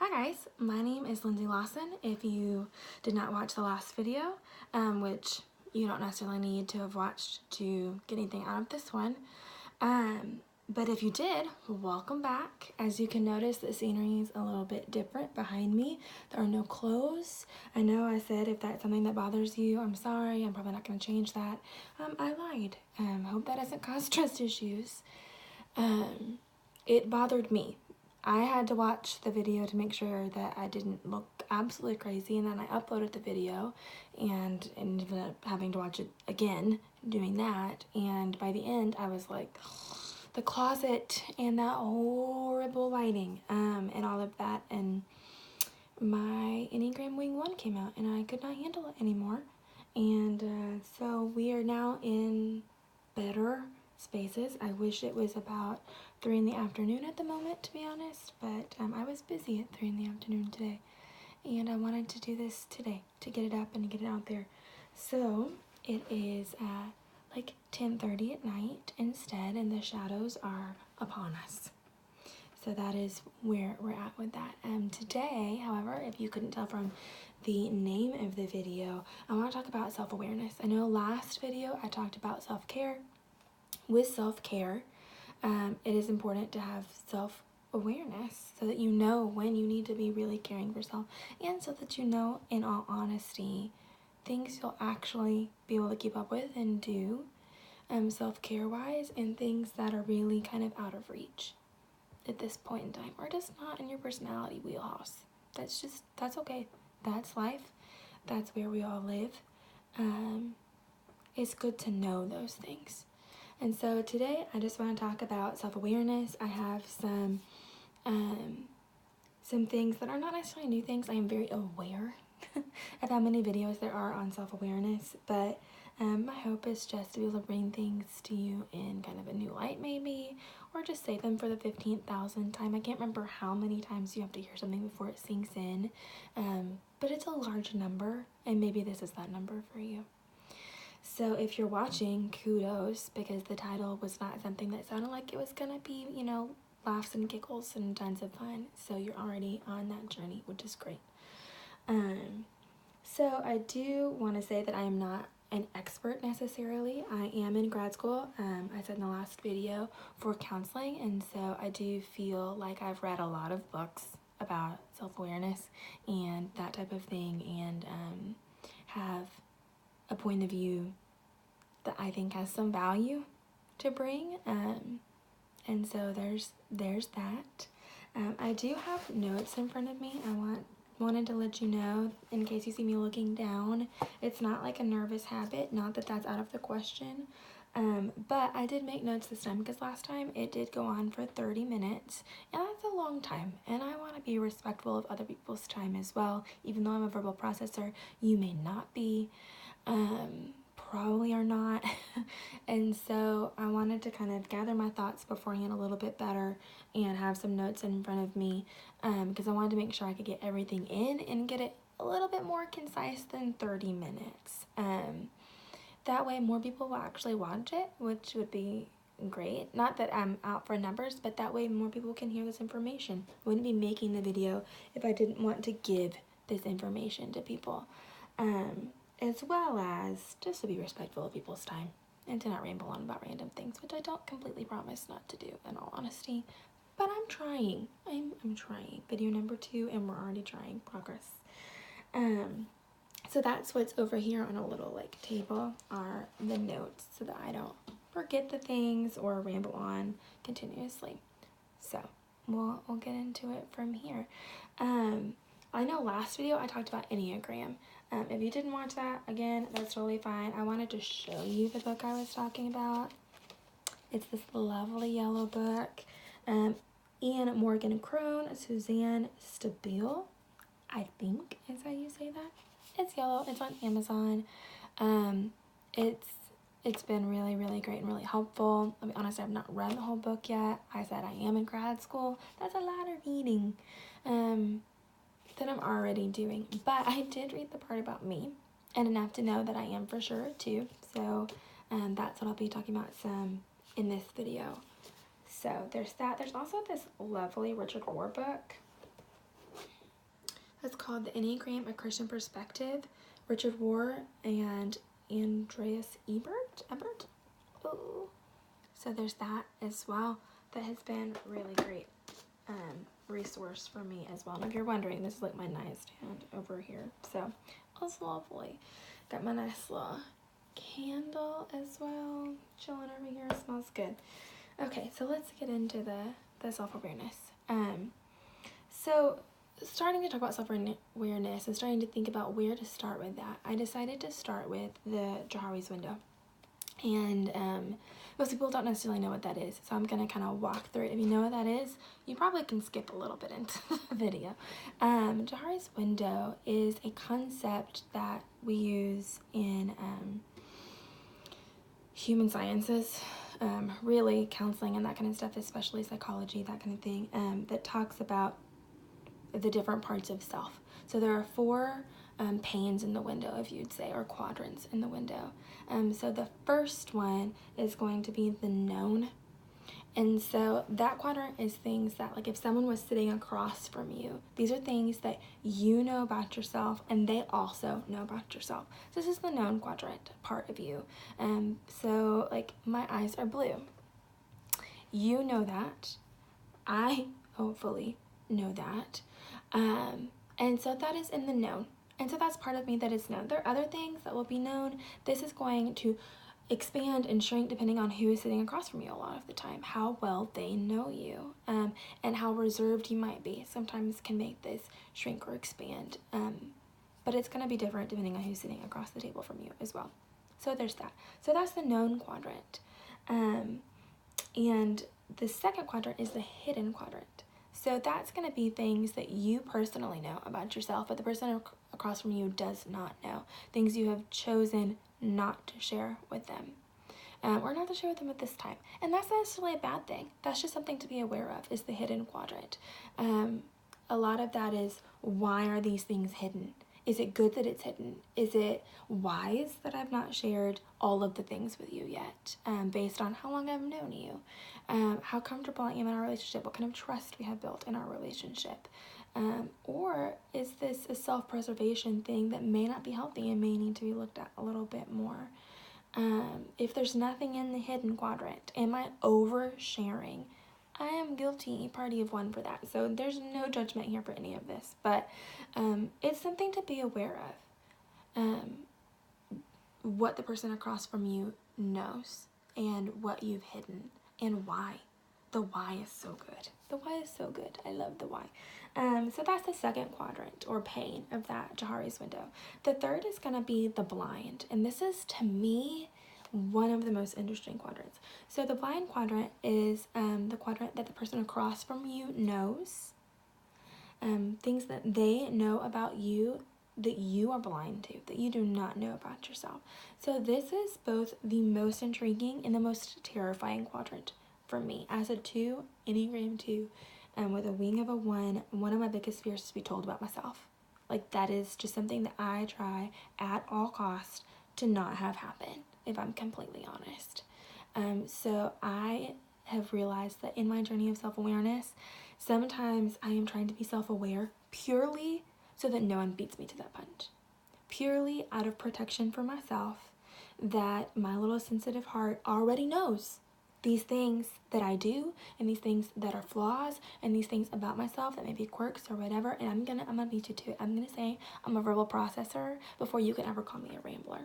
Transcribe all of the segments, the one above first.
Hi guys, my name is Lindsay Lawson. If you did not watch the last video, which you don't necessarily need to have watched to get anything out of this one, but if you did, welcome back. As you can notice, the scenery is a little bit different behind me. There are no clothes. I know I said if that's something that bothers you, I'm sorry. I'm probably not going to change that. I lied. Hope that doesn't cause trust issues. It bothered me. I had to watch the video to make sure that I didn't look absolutely crazy, and then I uploaded the video and ended up having to watch it again, doing that, and by the end I was like, the closet and that horrible lighting, and all of that, and my Enneagram Wing 1 came out and I could not handle it anymore, and so we are now in better spaces. I wish it was about 3 in the afternoon at the moment, to be honest, but I was busy at 3 in the afternoon today, and I wanted to do this today to get it up and get it out there. So it is like 10:30 at night instead, and the shadows are upon us. So that is where we're at with that. Today, however, if you couldn't tell from the name of the video, I want to talk about self-awareness. I know last video I talked about self-care. With self-care, it is important to have self-awareness so that you know when you need to be really caring for yourself, and so that you know, in all honesty, things you'll actually be able to keep up with and do self-care wise, and things that are really kind of out of reach at this point in time, or just not in your personality wheelhouse. That's okay. That's life. That's where we all live. It's good to know those things. And so today I just want to talk about self-awareness. I have some things that are not necessarily new things. I am very aware of how many videos there are on self-awareness, but my hope is just to be able to bring things to you in kind of a new light maybe, or just say them for the 15,000th time. I can't remember how many times you have to hear something before it sinks in, but it's a large number, and maybe this is that number for you. So if you're watching, kudos, because the title was not something that sounded like it was gonna be, you know, laughs and giggles and tons of fun. So you're already on that journey, which is great. So I do want to say that I am not an expert necessarily. I am in grad school, I said in the last video, for counseling, and so I do feel like I've read a lot of books about self-awareness and that type of thing, and have a point of view that I think has some value to bring, and so there's that. I do have notes in front of me. I wanted to let you know, in case you see me looking down, it's not like a nervous habit, not that that's out of the question, but I did make notes this time because last time it did go on for 30 minutes, and that's a long time, and I want to be respectful of other people's time as well. Even though I'm a verbal processor, you may not be, probably are not, and so I wanted to kind of gather my thoughts beforehand a little bit better and have some notes in front of me, because I wanted to make sure I could get everything in and get it a little bit more concise than 30 minutes. That way more people will actually watch it, which would be great. Not that I'm out for numbers, but that way more people can hear this information. I wouldn't be making the video if I didn't want to give this information to people, as well as just to be respectful of people's time and to not ramble on about random things, which I don't completely promise not to do, in all honesty, but I'm trying. I'm trying. Video number 2, and we're already trying. Progress. So that's what's over here on a little like table are the notes, so that I don't forget the things or ramble on continuously. So we'll get into it from here. I know last video I talked about Enneagram. If you didn't watch that, again, that's totally fine. I wanted to show you the book I was talking about. It's this lovely yellow book. Ian Morgan Crone, Suzanne Stabile, I think is how you say that. It's yellow. It's on Amazon. It's been really, really great and really helpful. I'll be honest, I have not read the whole book yet. I said I am in grad school. That's a lot of reading that I'm already doing. But I did read the part about me, and enough to know that I am for sure too. So that's what I'll be talking about some in this video. So there's that. There's also this lovely Richard Rohr book. It's called The Enneagram, A Christian Perspective. Richard Rohr and Andreas Ebert. Oh. So there's that as well. That has been really great resource for me as well. And if you're wondering, this is like my nightstand over here. So it's lovely. Got my nice little candle as well. Chilling over here. It smells good. Okay, so let's get into the self-awareness. So starting to talk about self-awareness and starting to think about where to start with that, I decided to start with the Johari's window. And most people don't necessarily know what that is, so I'm going to kind of walk through it. If you know what that is, you probably can skip a little bit into the video. Johari's window is a concept that we use in human sciences, really counseling and that kind of stuff, especially psychology, that kind of thing, that talks about the different parts of self. So there are 4 panes in the window, if you'd say, or quadrants in the window. So the first one is going to be the known. And so that quadrant is things that, like if someone was sitting across from you, these are things that you know about yourself and they also know about yourself. So this is the known quadrant part of you. So like my eyes are blue. You know that. I hopefully know that. And so that is in the known. And so that's part of me that is known. There are other things that will be known. This is going to expand and shrink depending on who is sitting across from you a lot of the time, how well they know you, and how reserved you might be. Sometimes can make this shrink or expand, but it's going to be different depending on who's sitting across the table from you as well. So there's that. So that's the known quadrant. And the second quadrant is the hidden quadrant. So that's going to be things that you personally know about yourself, but the person across from you does not know. Things you have chosen not to share with them, or not to share with them at this time. And that's not necessarily a bad thing. That's just something to be aware of, is the hidden quadrant. A lot of that is, why are these things hidden? Is it good that it's hidden? Is it wise that I've not shared all of the things with you yet, based on how long I've known you, how comfortable I am in our relationship, what kind of trust we have built in our relationship? Or is this a self-preservation thing that may not be healthy and may need to be looked at a little bit more? If there's nothing in the hidden quadrant, am I oversharing? I am guilty, party of one for that. So there's no judgment here for any of this, but it's something to be aware of. What the person across from you knows and what you've hidden and why. The why is so good. The why is so good. I love the why. So that's the second quadrant or pane of that Johari's window. The third is going to be the blind. And this is, to me, one of the most interesting quadrants. So the blind quadrant is the quadrant that the person across from you knows. Things that they know about you that you are blind to, that you do not know about yourself. So this is both the most intriguing and the most terrifying quadrant for me. As a 2, Enneagram 2, with a wing of a 1, one of my biggest fears is to be told about myself. Like, that is just something that I try at all costs to not have happen, if I'm completely honest. So I have realized that in my journey of self-awareness, sometimes I am trying to be self-aware purely so that no one beats me to that punch. Purely out of protection for myself, that my little sensitive heart already knows these things that I do, and these things that are flaws, and these things about myself that may be quirks or whatever, and I'm gonna beat you to it. I'm gonna say I'm a verbal processor before you can ever call me a rambler.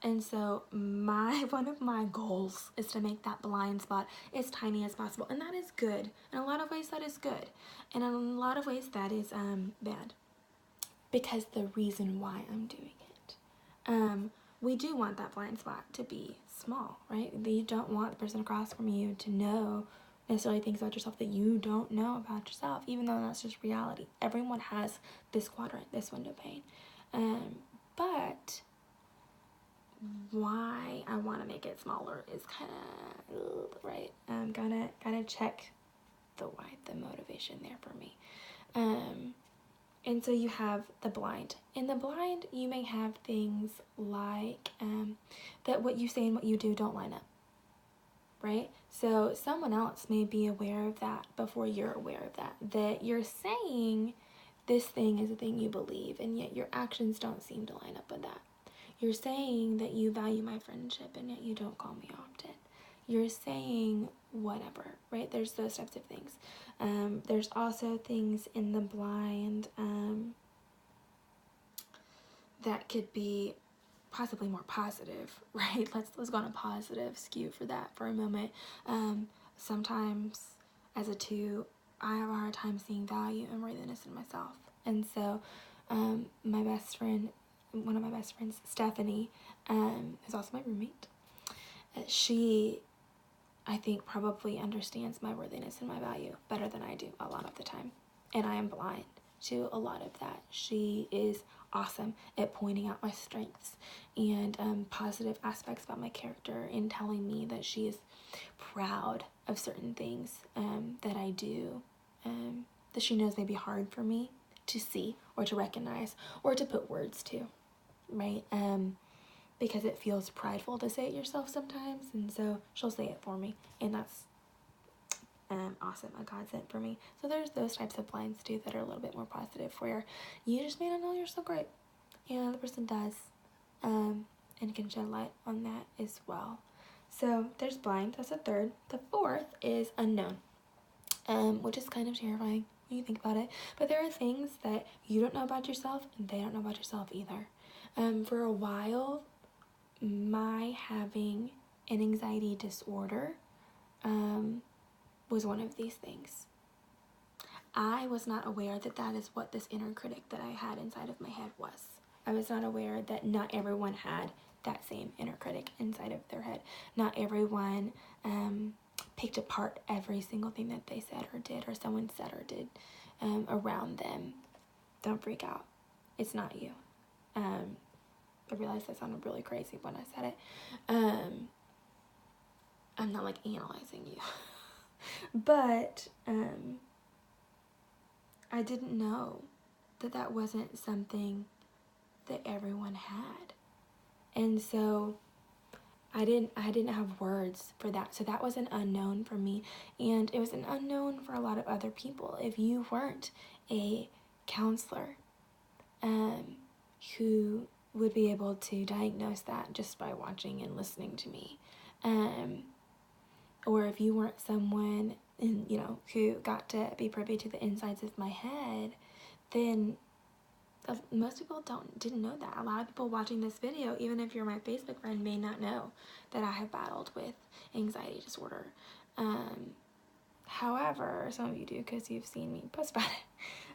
And so one of my goals is to make that blind spot as tiny as possible, and that is good. In a lot of ways that is good, and in a lot of ways that is bad, because the reason why I'm doing it. We do want that blind spot to be small, right? You don't want the person across from you to know necessarily things about yourself that you don't know about yourself, even though that's just reality. Everyone has this quadrant, this window pane. But why I want to make it smaller is kind of right. Gotta check the why, the motivation there for me. And so you have the blind. In the blind, you may have things like that what you say and what you do don't line up. right? So someone else may be aware of that before you're aware of that, that you're saying this thing is a thing you believe, and yet your actions don't seem to line up with that. You're saying that you value my friendship, and yet you don't call me often. You're saying whatever, right? There's those types of things. There's also things in the blind that could be possibly more positive, right? Let's go on a positive skew for that for a moment. Sometimes as a 2, I have a hard time seeing value and worthiness in myself. And so my best friend, one of my best friends, Stephanie, who's also my roommate, she, I think, probably understands my worthiness and my value better than I do a lot of the time. And I am blind to a lot of that. She is awesome at pointing out my strengths and positive aspects about my character, and telling me that she is proud of certain things that I do, that she knows may be hard for me to see or to recognize or to put words to, right? Because it feels prideful to say it yourself sometimes, and so she'll say it for me, and that's awesome, a godsend for me. So there's those types of blinds too that are a little bit more positive, where you just may not know you're so great, and the other person does, and can shed light on that as well. So there's blind, that's a third. The fourth is unknown, which is kind of terrifying when you think about it. But there are things that you don't know about yourself, and they don't know about yourself either. For a while, my having an anxiety disorder was one of these things. I was not aware that that is what this inner critic that I had inside of my head was. I was not aware that not everyone had that same inner critic inside of their head. Not everyone picked apart every single thing that they said or did, or someone said or did around them. Don't freak out. It's not you. I realized that sounded really crazy when I said it. I'm not like analyzing you. But I didn't know that that wasn't something that everyone had. And so I didn't have words for that. So that was an unknown for me, and it was an unknown for a lot of other people. If you weren't a counselor who would be able to diagnose that just by watching and listening to me, or if you weren't someone, who got to be privy to the insides of my head, then most people didn't know that. A lot of people watching this video, even if you're my Facebook friend, may not know that I have battled with anxiety disorder. However, some of you do, because you've seen me post about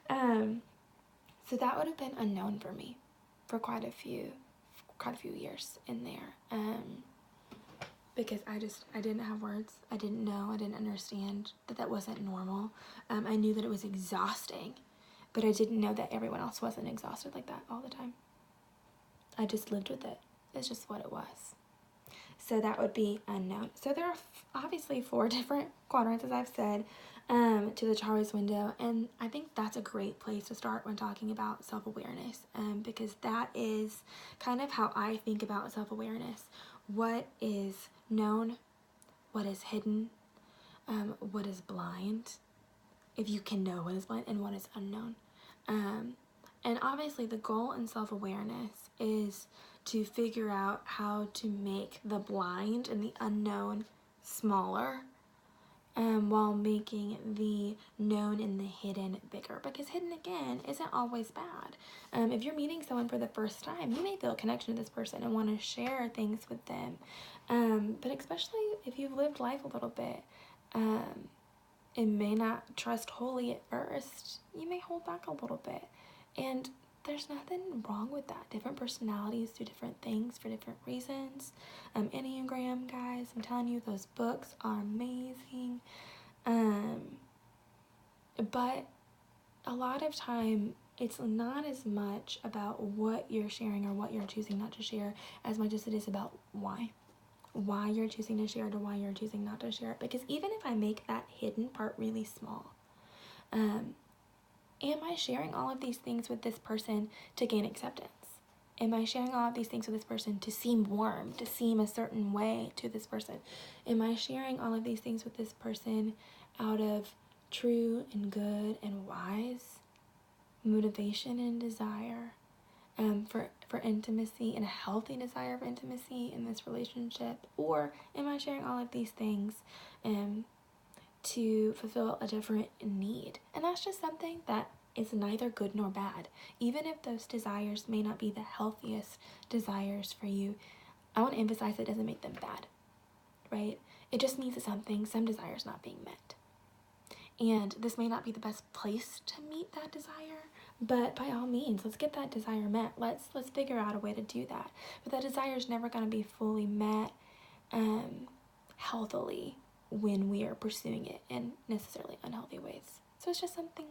it. So that would have been unknown for me for quite a few years in there. Because I didn't have words. I didn't know. I didn't understand that wasn't normal. I knew that it was exhausting, but I didn't know that everyone else wasn't exhausted like that all the time. I just lived with it. It's just what it was. So that would be unknown. So there are obviously 4 different quadrants, as I've said, to the Charlie's window, and I think that's a great place to start when talking about self-awareness, because that is kind of how I think about self-awareness. What is known, what is hidden, what is blind, if you can know what is blind, and what is unknown. And obviously the goal in self-awareness is to figure out how to make the blind and the unknown smaller, while making the known and the hidden bigger. Because hidden, again, isn't always bad. If you're meeting someone for the first time, you may feel a connection to this person and want to share things with them. But especially if you've lived life a little bit, and may not trust wholly at first, you may hold back a little bit. And there's nothing wrong with that. Different personalities do different things for different reasons. Enneagram, guys, I'm telling you, those books are amazing. But a lot of time, it's not as much about what you're sharing or what you're choosing not to share as much as it is about why you're choosing to share it or why you're choosing not to share it. Because even if I make that hidden part really small, am I sharing all of these things with this person to gain acceptance? Am I sharing all of these things with this person to seem warm, to seem a certain way to this person? Am I sharing all of these things with this person out of true and good and wise motivation and desire for intimacy and a healthy desire for intimacy in this relationship? Or am I sharing all of these things to fulfill a different need? And that's just something that is neither good nor bad. Even if those desires may not be the healthiest desires for you, I want to emphasize it doesn't make them bad, right? It just means that some desires not being met. And this may not be the best place to meet that desire, but by all means, let's get that desire met. Let's figure out a way to do that. But that desire is never going to be fully met healthily when we are pursuing it in necessarily unhealthy ways. So it's just something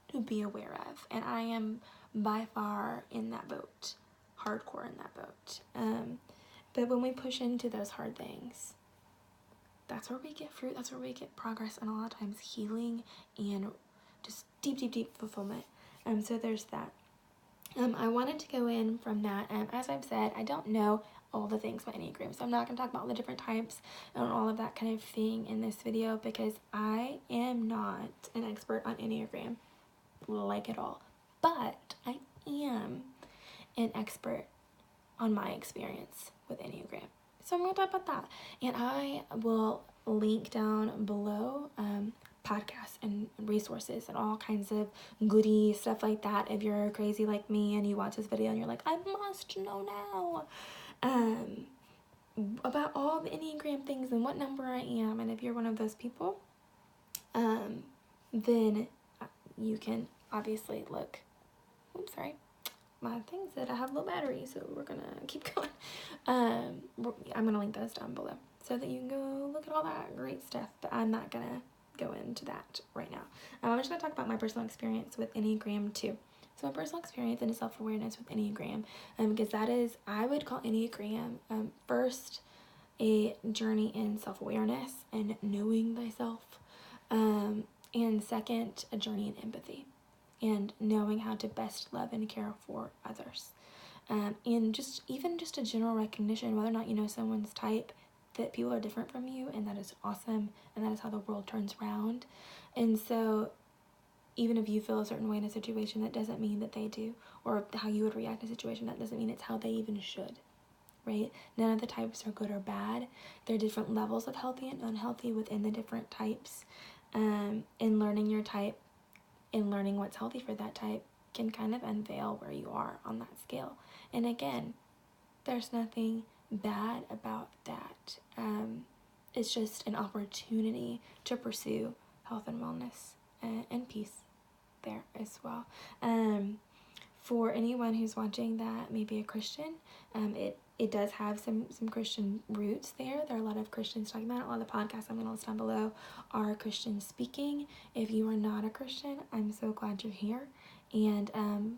to be aware of. And I am by far in that boat, hardcore in that boat. But when we push into those hard things, that's where we get fruit, that's where we get progress, and a lot of times healing and just deep fulfillment. So there's that. I wanted to go in from that. As I've said, I don't know all the things about Enneagram, so I'm not going to talk about all the different types and all of that kind of thing in this video, because I am not an expert on Enneagram, like at all. But I am an expert on my experience with Enneagram. So I'm going to talk about that. And I will link down below podcasts and resources and all kinds of goody stuff like that. If you're crazy like me and you watch this video and you're like, I must know now about all the Enneagram things and what number I am. And if you're one of those people, then you can obviously look. Oops, sorry. My thing said I have low battery, so we're gonna keep going. I'm gonna link those down below so that you can go look at all that great stuff, but I'm not gonna go into that right now. I'm just gonna talk about my personal experience with Enneagram 2. So my personal experience into self-awareness with Enneagram, because that is, I would call Enneagram first a journey in self-awareness and knowing thyself, and second, a journey in empathy and knowing how to best love and care for others. And just a general recognition, whether or not you know someone's type, that people are different from you, and that is awesome, and that is how the world turns around. And so even if you feel a certain way in a situation, that doesn't mean that they do, or how you would react in a situation, that doesn't mean it's how they even should, right? None of the types are good or bad. There are different levels of healthy and unhealthy within the different types. And learning your type and learning what's healthy for that type can kind of unveil where you are on that scale. And again, there's nothing bad about that. It's just an opportunity to pursue health and wellness and peace there as well. For anyone who's watching that may be a Christian, it does have some Christian roots there. There are a lot of Christians talking about it. A lot of the podcasts I'm going to list down below are Christian speaking. If you are not a Christian, I'm so glad you're here. And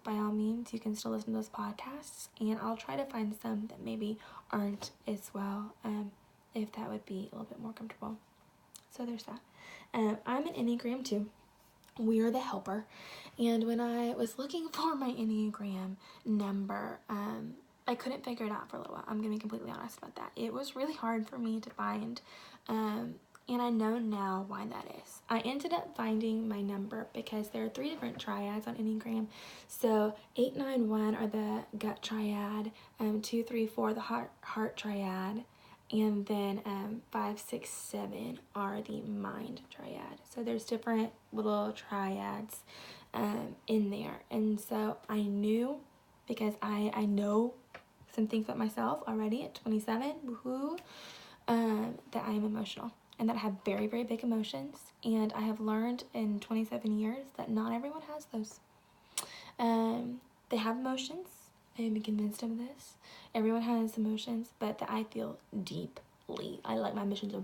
by all means, you can still listen to those podcasts. And I'll try to find some that maybe aren't as well, if that would be a little bit more comfortable. So there's that. I'm an Enneagram 2. We are the helper. And when I was looking for my Enneagram number, I couldn't figure it out for a little while. I'm going to be completely honest about that. It was really hard for me to find, and I know now why that is. I ended up finding my number because there are 3 different triads on Enneagram. So 8, 9, 1 are the gut triad, 2, 3, 4 the heart triad, and then 5, 6, 7 are the mind triad. So there's different little triads in there. And so I knew, because I know some things about myself already at 27, woohoo, that I am emotional and that I have very, very big emotions. And I have learned in 27 years that not everyone has those. They have emotions. I am convinced of this. Everyone has emotions, but that I feel deeply. I like my emotions are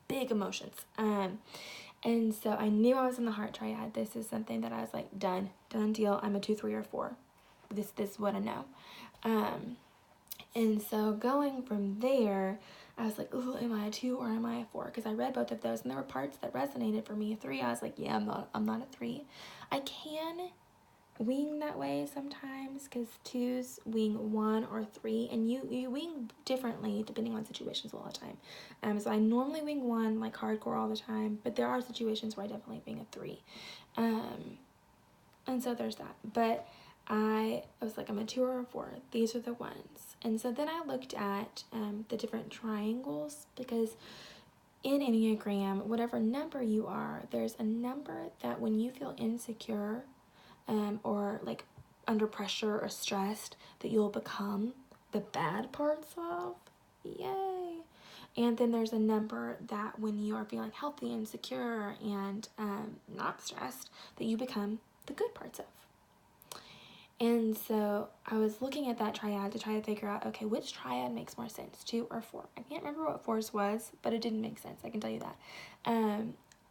big emotions. And so I knew I was in the heart triad. This is something that I was like, done deal. I'm a 2, 3, or 4. This is what I know. And so going from there, I was like, ooh, am I a 2 or am I a 4? Because I read both of those, and there were parts that resonated for me. A 3, I was like, yeah, I'm not a 3. I can wing that way sometimes, because 2s wing 1 or 3, and you wing differently depending on situations all the time. So I normally wing 1 like hardcore all the time, but there are situations where I definitely wing a 3. And so there's that. But I was like, I'm a 2 or a 4. These are the ones. And so then I looked at the different triangles, because in Enneagram, whatever number you are, there's a number that when you feel insecure or like under pressure or stressed, that you'll become the bad parts of. Yay! And then there's a number that when you are feeling healthy and secure and not stressed, that you become the good parts of. And so I was looking at that triad to try to figure out, okay, which triad makes more sense, 2 or 4? I can't remember what 4's was, but it didn't make sense, I can tell you that.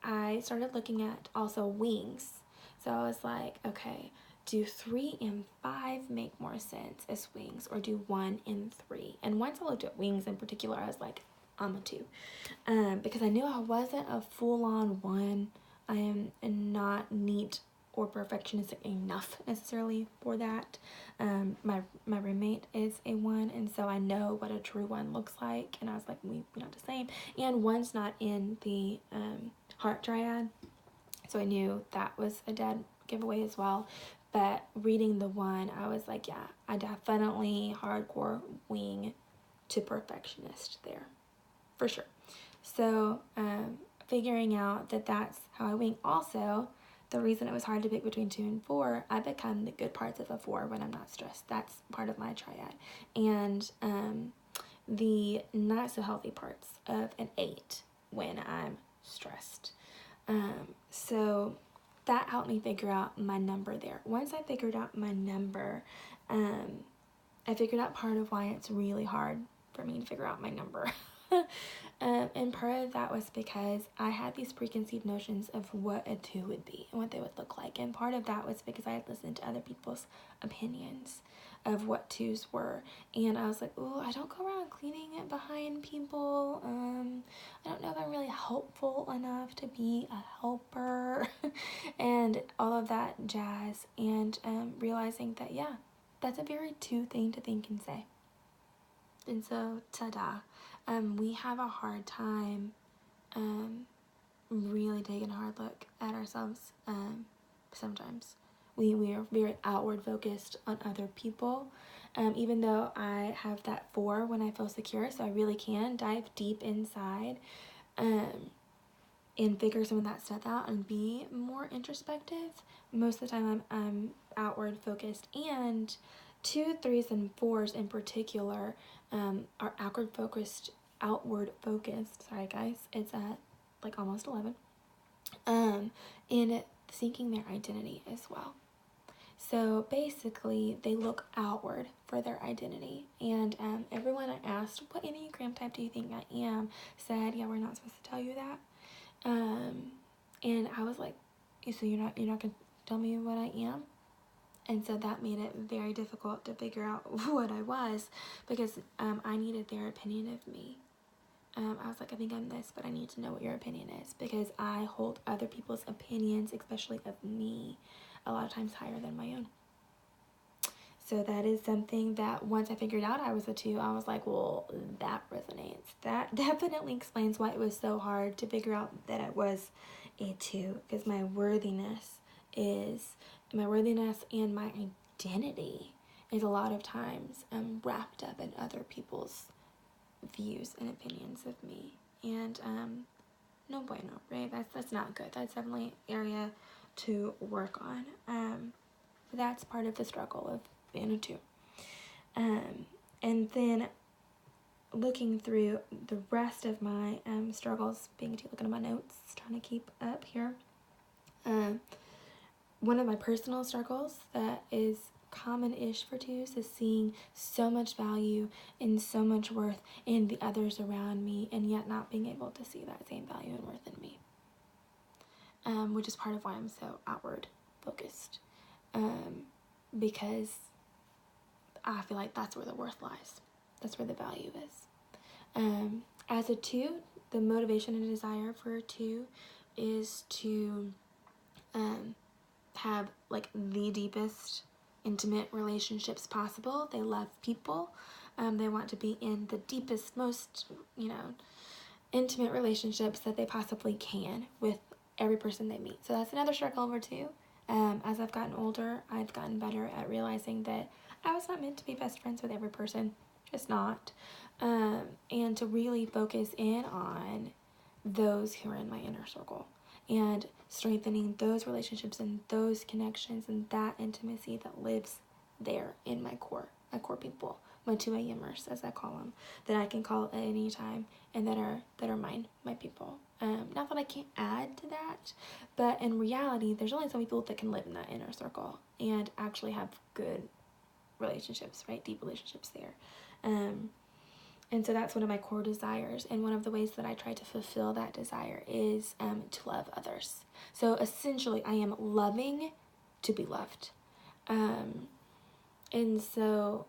I started looking at also wings. So I was like, okay, do 3 and 5 make more sense as wings, or do 1 and 3? And once I looked at wings in particular, I was like, I'm a 2. Because I knew I wasn't a full-on 1. I am not neat or perfectionistic enough necessarily for that. My roommate is a 1, and so I know what a true 1 looks like, and I was like, we're not the same. And 1's not in the heart triad, so I knew that was a dead giveaway as well. But reading the 1, I was like, yeah, I definitely hardcore wing to perfectionist there, for sure. So figuring out that that's how I wing. Also, the reason it was hard to pick between 2 and 4, I become the good parts of a 4 when I'm not stressed. That's part of my triad. And the not so healthy parts of an 8 when I'm stressed. So that helped me figure out my number there. Once I figured out my number, I figured out part of why it's really hard for me to figure out my number. And part of that was because I had these preconceived notions of what a 2 would be and what they would look like. And part of that was because I had listened to other people's opinions of what 2s were. And I was like, oh, I don't go around cleaning it behind people. I don't know if I'm really helpful enough to be a helper and all of that jazz. And realizing that, yeah, that's a very 2 thing to think and say. And so, ta-da. We have a hard time really taking a hard look at ourselves sometimes. We are very outward focused on other people, even though I have that 4 when I feel secure, so I really can dive deep inside and figure some of that stuff out and be more introspective. Most of the time I'm outward focused, and 2, 3s, and 4s in particular are outward focused, sorry guys, it's at like almost 11, in seeking their identity as well. So basically they look outward for their identity, and everyone I asked, what Enneagram type do you think I am, said, yeah, we're not supposed to tell you that. And I was like, so you're not gonna tell me what I am? And so that made it very difficult to figure out what I was, because I needed their opinion of me. I was like, I think I'm this, but I need to know what your opinion is, because I hold other people's opinions, especially of me, a lot of times higher than my own. So that is something that once I figured out I was a 2, I was like, well, that resonates. That definitely explains why it was so hard to figure out that I was a 2, because my worthiness and my identity is a lot of times wrapped up in other people's views and opinions of me. And no bueno, right? That's not good. That's definitely an area to work on. That's part of the struggle of being a 2. And then looking through the rest of my struggles, being a 2, looking at my notes, trying to keep up here. One of my personal struggles that is common-ish for 2s is seeing so much value and so much worth in the others around me, and yet not being able to see that same value and worth in me, which is part of why I'm so outward focused, because I feel like that's where the worth lies. That's where the value is. As a 2, the motivation and desire for a 2 is to have like the deepest intimate relationships possible. They love people. They want to be in the deepest, most, intimate relationships that they possibly can with every person they meet. So that's another struggle over too. As I've gotten older, I've gotten better at realizing that I was not meant to be best friends with every person, just not. And to really focus in on those who are in my inner circle and strengthening those relationships and those connections and that intimacy that lives there in my core people, my 2AMers, as I call them, that I can call at any time and that are mine, my people. Not that I can't add to that, but in reality, there's only some people that can live in that inner circle and actually have good relationships, right? Deep relationships there. And so that's one of my core desires. And one of the ways that I try to fulfill that desire is to love others. So essentially, I am loving to be loved. And so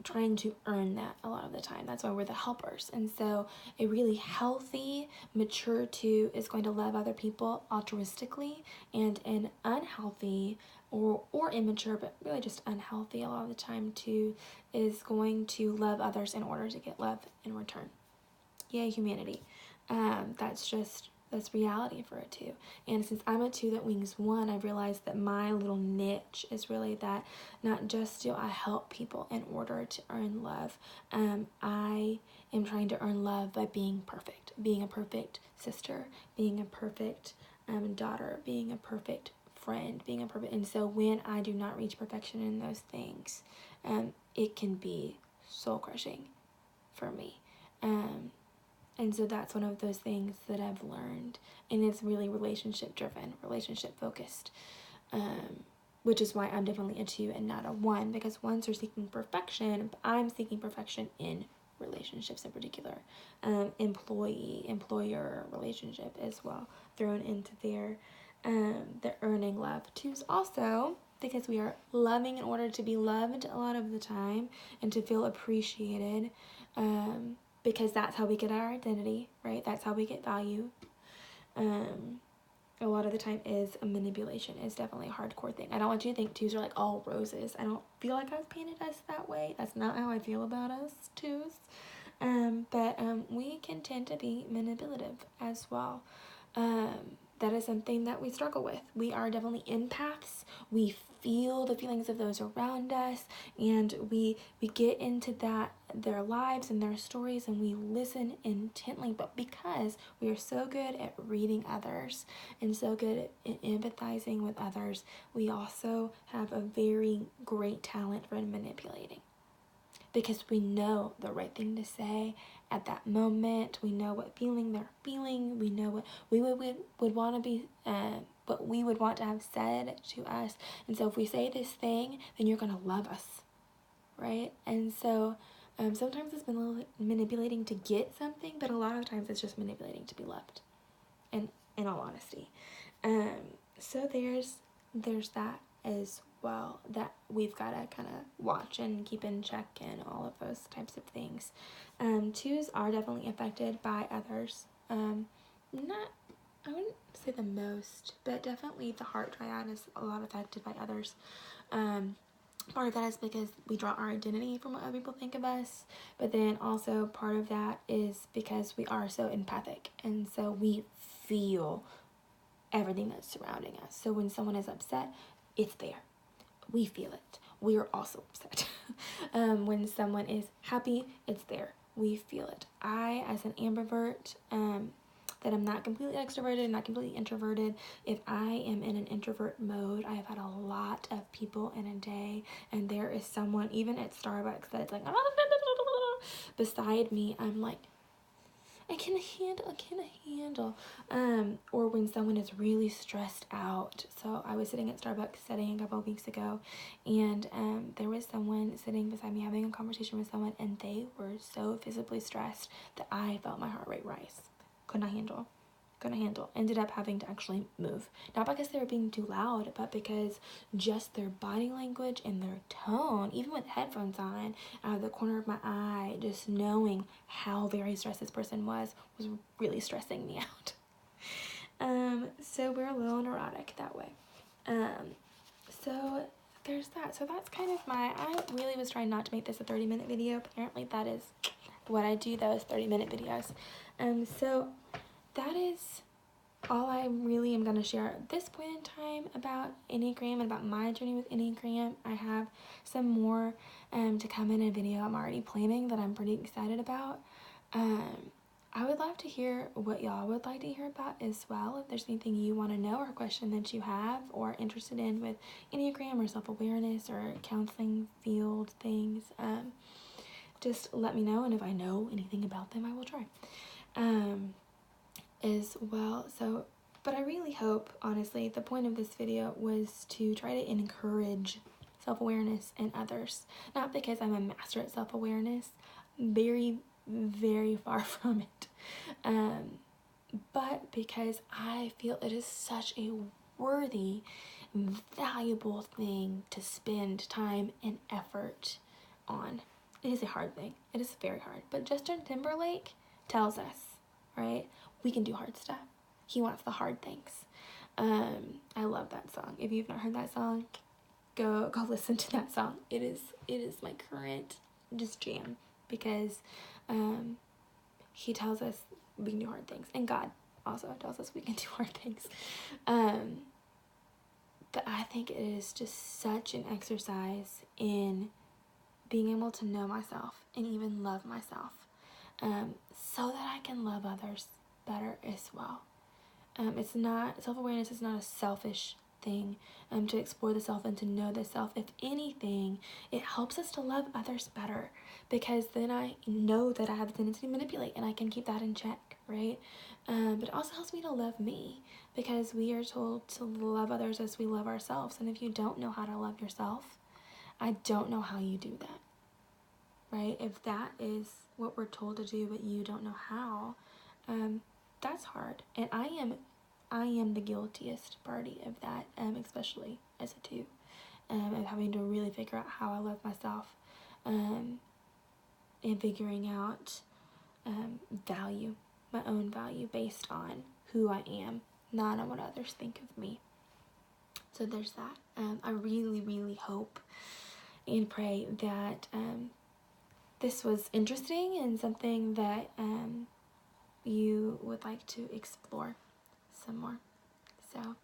trying to earn that a lot of the time. That's why we're the helpers. And so a really healthy, mature two is going to love other people altruistically, and an unhealthy or immature, but really just unhealthy a lot of the time too, is going to love others in order to get love in return. Yay, humanity. That's reality for a two. And since I'm a two that wings one, I've realized that my little niche is really that not just do I help people in order to earn love, I am trying to earn love by being perfect, being a perfect sister, being a perfect daughter, being a perfect friend, being a perfect. And so when I do not reach perfection in those things, it can be soul crushing for me. And so that's one of those things that I've learned. And it's really relationship driven, relationship focused, which is why I'm definitely a 2 and not a 1, because ones are seeking perfection, but I'm seeking perfection in relationships in particular. Employer relationship as well, thrown into there. The earning love. 2s also, because we are loving in order to be loved a lot of the time and to feel appreciated. Because that's how we get our identity, right? That's how we get value. A lot of the time is a manipulation is definitely a hardcore thing. I don't want you to think 2s are like all roses. I don't feel like I've painted us that way. That's not how I feel about us 2s. But we can tend to be manipulative as well. That is something that we struggle with. We are definitely empaths. We feel the feelings of those around us, and we get into their lives and their stories, and we listen intently. But because we are so good at reading others and so good at empathizing with others, we also have a very great talent for manipulating. Because we know the right thing to say at that moment. We know what feeling they're feeling. We know what we would want to be, what we would want to have said to us. And so if we say this thing, then you're going to love us, right? And so sometimes it's been manipulating to get something, but a lot of times it's just manipulating to be loved, and in all honesty. So there's that as well that we've got to kind of watch and keep in check and all of those types of things. 2s are definitely affected by others. Not, I wouldn't say the most, but definitely the heart triad is a lot affected by others. Part of that is because we draw our identity from what other people think of us, but then also part of that is because we are so empathic, and so we feel everything that's surrounding us. So when someone is upset, it's there. We feel it. We are also upset. When someone is happy, it's there. We feel it. I, as an ambivert, that I'm not completely extroverted, not completely introverted. If I am in an introvert mode, I have had a lot of people in a day, and there is someone, even at Starbucks, that it's like beside me. I'm like, I can handle. Or when someone is really stressed out. So I was sitting at Starbucks studying a couple of weeks ago, and there was someone sitting beside me having a conversation with someone, and they were so visibly stressed that I felt my heart rate rise. Could not handle. Ended up having to actually move. Not because they were being too loud, but because just their body language and their tone, even with headphones on, out of the corner of my eye, just knowing how very stressed this person was really stressing me out. So we're a little neurotic that way. So there's that. So that's kind of I really was trying not to make this a 30-minute video. Apparently that is what I do, those 30-minute videos. So that is all I really am going to share at this point in time about Enneagram and about my journey with Enneagram. I have some more to come in a video I'm already planning that I'm pretty excited about. I would love to hear what y'all would like to hear about as well. If there's anything you want to know or a question that you have or interested in with Enneagram or self-awareness or counseling field things, just let me know, and if I know anything about them, I will try as well. So, but I really hope, honestly, the point of this video was to try to encourage self-awareness in others. Not because I'm a master at self-awareness, very, very far from it, but because I feel it is such a worthy, valuable thing to spend time and effort on. It is a hard thing. It is very hard. But Justin Timberlake tells us, right? We can do hard stuff. He wants the hard things. I love that song. If you've not heard that song, go listen to that song. It is my current just jam, because he tells us we can do hard things, and God also tells us we can do hard things. But I think it is just such an exercise in being able to know myself and even love myself, so that I can love others better as well. It's not, self-awareness is not a selfish thing, to explore the self and to know the self. If anything, it helps us to love others better, because then I know that I have the tendency to manipulate and I can keep that in check, right? But it also helps me to love me, because we are told to love others as we love ourselves. And if you don't know how to love yourself, I don't know how you do that, right? If that is what we're told to do, but you don't know how, that's hard. And I am the guiltiest party of that, especially as a two, of having to really figure out how I love myself, and figuring out value, my own value based on who I am, not on what others think of me. So there's that. I really, really hope and pray that this was interesting and something that you would like to explore some more. So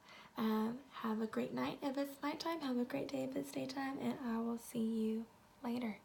have a great night if it's nighttime, have a great day if it's daytime, and I will see you later.